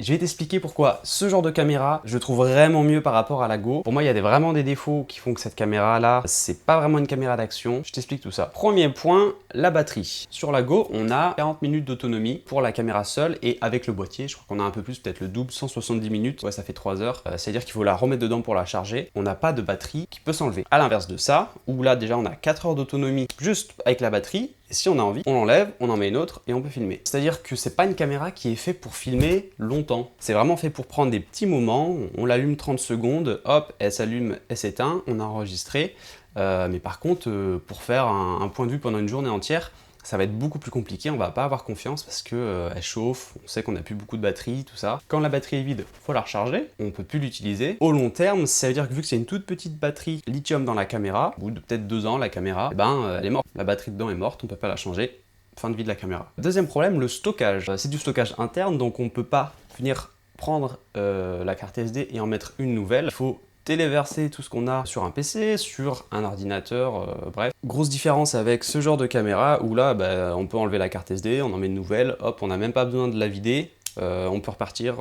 Je vais t'expliquer pourquoi ce genre de caméra, je le trouve vraiment mieux par rapport à la Go. Pour moi, il y a vraiment des défauts qui font que cette caméra-là, c'est pas vraiment une caméra d'action. Je t'explique tout ça. Premier point, la batterie. Sur la Go, on a 40 minutes d'autonomie pour la caméra seule et avec le boîtier, je crois qu'on a un peu plus, peut-être le double, 170 minutes. Ouais, ça fait 3 heures. C'est-à-dire qu'il faut la remettre dedans pour la charger. On n'a pas de batterie qui peut s'enlever. À l'inverse de ça, où là, déjà, on a 4 heures d'autonomie juste avec la batterie. Et si on a envie, on l'enlève, on en met une autre et on peut filmer. C'est-à-dire que c'est pas une caméra qui est faite pour filmer longtemps. C'est vraiment fait pour prendre des petits moments, on l'allume 30 secondes, hop, elle s'allume, elle s'éteint, on a enregistré. Mais par contre, pour faire un point de vue pendant une journée entière, ça va être beaucoup plus compliqué, on va pas avoir confiance parce que elle chauffe, on sait qu'on n'a plus beaucoup de batterie, tout ça. Quand la batterie est vide, faut la recharger, on peut plus l'utiliser. Au long terme, ça veut dire que vu que c'est une toute petite batterie lithium dans la caméra, au bout de peut-être 2 ans, la caméra, elle est morte. La batterie dedans est morte, on peut pas la changer. Fin de vie de la caméra. Deuxième problème, le stockage. C'est du stockage interne, donc on peut pas venir prendre la carte SD et en mettre une nouvelle. Il faut téléverser tout ce qu'on a sur un PC, sur un ordinateur, bref. Grosse différence avec ce genre de caméra où là, on peut enlever la carte SD, on en met une nouvelle, hop, on n'a même pas besoin de la vider. On peut repartir,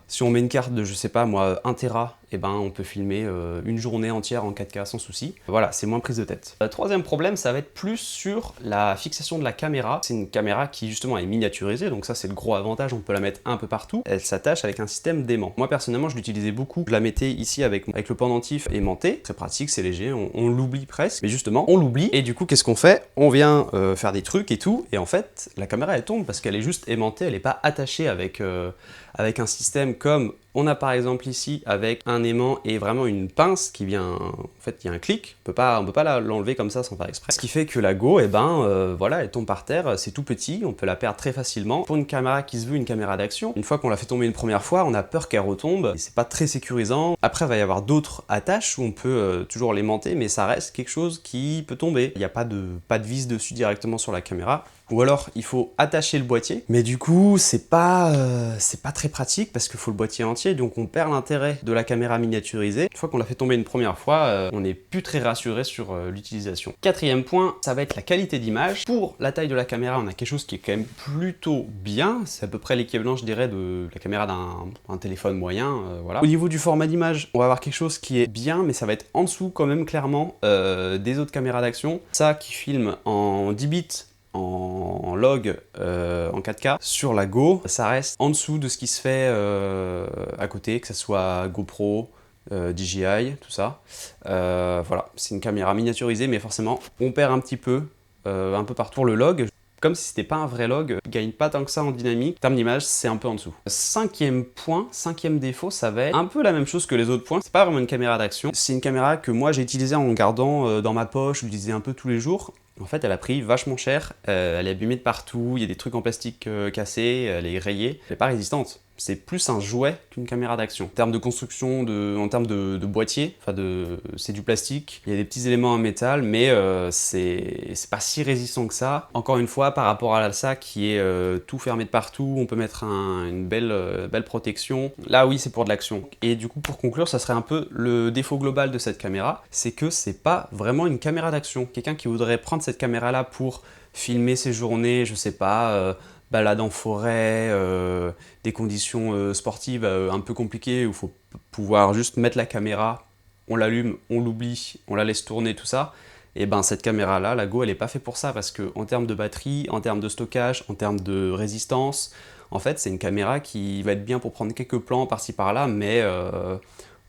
si on met une carte de, je sais pas moi, 1 Tera, on peut filmer une journée entière en 4K sans souci. Voilà, c'est moins prise de tête. Le troisième problème, ça va être plus sur la fixation de la caméra. C'est une caméra qui justement est miniaturisée, donc ça c'est le gros avantage, on peut la mettre un peu partout. Elle s'attache avec un système d'aimant. Moi personnellement, je l'utilisais beaucoup. Je la mettais ici avec le pendentif aimanté. Très pratique, c'est léger, on l'oublie presque. Mais justement, on l'oublie, et du coup, qu'est-ce qu'on fait? On vient faire des trucs et tout, et en fait, la caméra elle tombe parce qu'elle est juste aimantée, elle n'est pas attachée avec un système comme on a par exemple ici avec un aimant et vraiment une pince qui vient, en fait il y a un clic, on peut pas l'enlever comme ça sans faire exprès. Ce qui fait que la Go, voilà, elle tombe par terre, c'est tout petit, on peut la perdre très facilement. Pour une caméra qui se veut une caméra d'action, une fois qu'on l'a fait tomber une première fois, on a peur qu'elle retombe, et c'est pas très sécurisant. Après il va y avoir d'autres attaches où on peut toujours l'aimanter, mais ça reste quelque chose qui peut tomber. Il n'y a pas de vis dessus directement sur la caméra. Ou alors il faut attacher le boîtier, mais du coup c'est pas très pratique parce qu'il faut le boîtier entier, donc on perd l'intérêt de la caméra miniaturisée. Une fois qu'on l'a fait tomber une première fois, on n'est plus très rassuré sur l'utilisation. Quatrième point, ça va être la qualité d'image. Pour la taille de la caméra, on a quelque chose qui est quand même plutôt bien, c'est à peu près l'équivalent je dirais de la caméra d'un téléphone moyen, voilà. Au niveau du format d'image, on va avoir quelque chose qui est bien, mais ça va être en dessous quand même clairement des autres caméras d'action. Ça qui filme en 10 bits, en log en 4K sur la Go, ça reste en dessous de ce qui se fait à côté, que ce soit GoPro, DJI, tout ça. Voilà, c'est une caméra miniaturisée, mais forcément, on perd un petit peu, un peu partout le log. Comme si c'était pas un vrai log, il gagne pas tant que ça en dynamique. En termes d'image, c'est un peu en dessous. Cinquième point, cinquième défaut, ça va être un peu la même chose que les autres points. C'est pas vraiment une caméra d'action. C'est une caméra que moi j'ai utilisée en gardant dans ma poche, je l'utilisais un peu tous les jours. En fait, elle a pris vachement cher, elle est abîmée de partout, il y a des trucs en plastique cassés, elle est rayée. Elle n'est pas résistante. C'est plus un jouet qu'une caméra d'action. En termes de construction, en termes de boîtier, c'est du plastique, il y a des petits éléments en métal, mais c'est pas si résistant que ça. Encore une fois, par rapport à ça qui est tout fermé de partout, on peut mettre une belle protection. Là, oui, c'est pour de l'action. Et du coup, pour conclure, ça serait un peu le défaut global de cette caméra, c'est que c'est pas vraiment une caméra d'action. Quelqu'un qui voudrait prendre cette caméra-là pour filmer ses journées, je sais pas, balade en forêt, des conditions sportives un peu compliquées où il faut pouvoir juste mettre la caméra, on l'allume, on l'oublie, on la laisse tourner, tout ça. Et cette caméra-là, la Go, elle n'est pas faite pour ça parce qu'en termes de batterie, en termes de stockage, en termes de résistance, en fait, c'est une caméra qui va être bien pour prendre quelques plans par-ci par-là, mais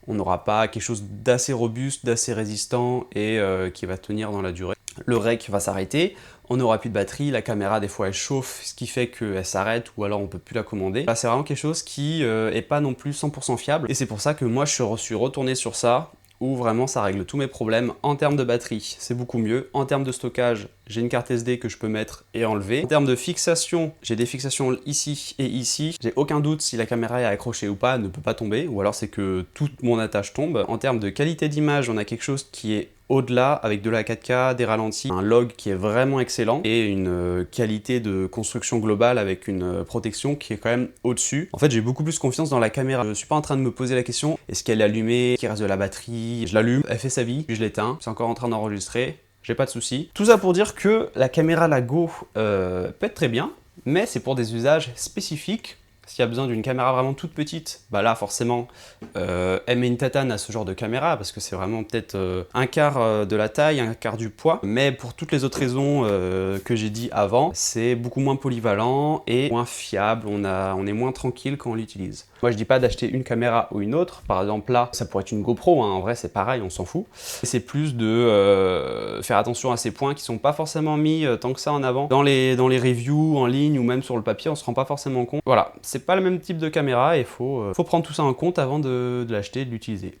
on n'aura pas quelque chose d'assez robuste, d'assez résistant et qui va tenir dans la durée. Le rec va s'arrêter, on n'aura plus de batterie, la caméra des fois elle chauffe, ce qui fait qu'elle s'arrête ou alors on peut plus la commander. Là c'est vraiment quelque chose qui est pas non plus 100% fiable et c'est pour ça que moi je suis retourné sur ça où vraiment ça règle tous mes problèmes. En termes de batterie, c'est beaucoup mieux. En termes de stockage, j'ai une carte SD que je peux mettre et enlever. En termes de fixation, j'ai des fixations ici et ici. J'ai aucun doute si la caméra est accrochée ou pas, elle ne peut pas tomber, ou alors c'est que toute mon attache tombe. En termes de qualité d'image, on a quelque chose qui est au-delà, avec de la 4K, des ralentis, un log qui est vraiment excellent et une qualité de construction globale avec une protection qui est quand même au-dessus. En fait, j'ai beaucoup plus confiance dans la caméra. Je suis pas en train de me poser la question, est-ce qu'elle est allumée, qu'il reste de la batterie? Je l'allume, elle fait sa vie, puis je l'éteins, c'est encore en train d'enregistrer, j'ai pas de soucis. Tout ça pour dire que la caméra, la Go, peut être très bien, mais c'est pour des usages spécifiques S'il y a besoin d'une caméra vraiment toute petite, bah là forcément, elle met une tatane à ce genre de caméra parce que c'est vraiment peut-être un quart de la taille, un quart du poids. Mais pour toutes les autres raisons que j'ai dit avant, c'est beaucoup moins polyvalent et moins fiable. On est moins tranquille quand on l'utilise. Moi je dis pas d'acheter une caméra ou une autre. Par exemple là, ça pourrait être une GoPro, hein. En vrai c'est pareil, on s'en fout. C'est plus de faire attention à ces points qui sont pas forcément mis tant que ça en avant. Dans les reviews en ligne ou même sur le papier, on se rend pas forcément compte. Voilà, c'est pas le même type de caméra et faut prendre tout ça en compte avant de l'acheter et de l'utiliser.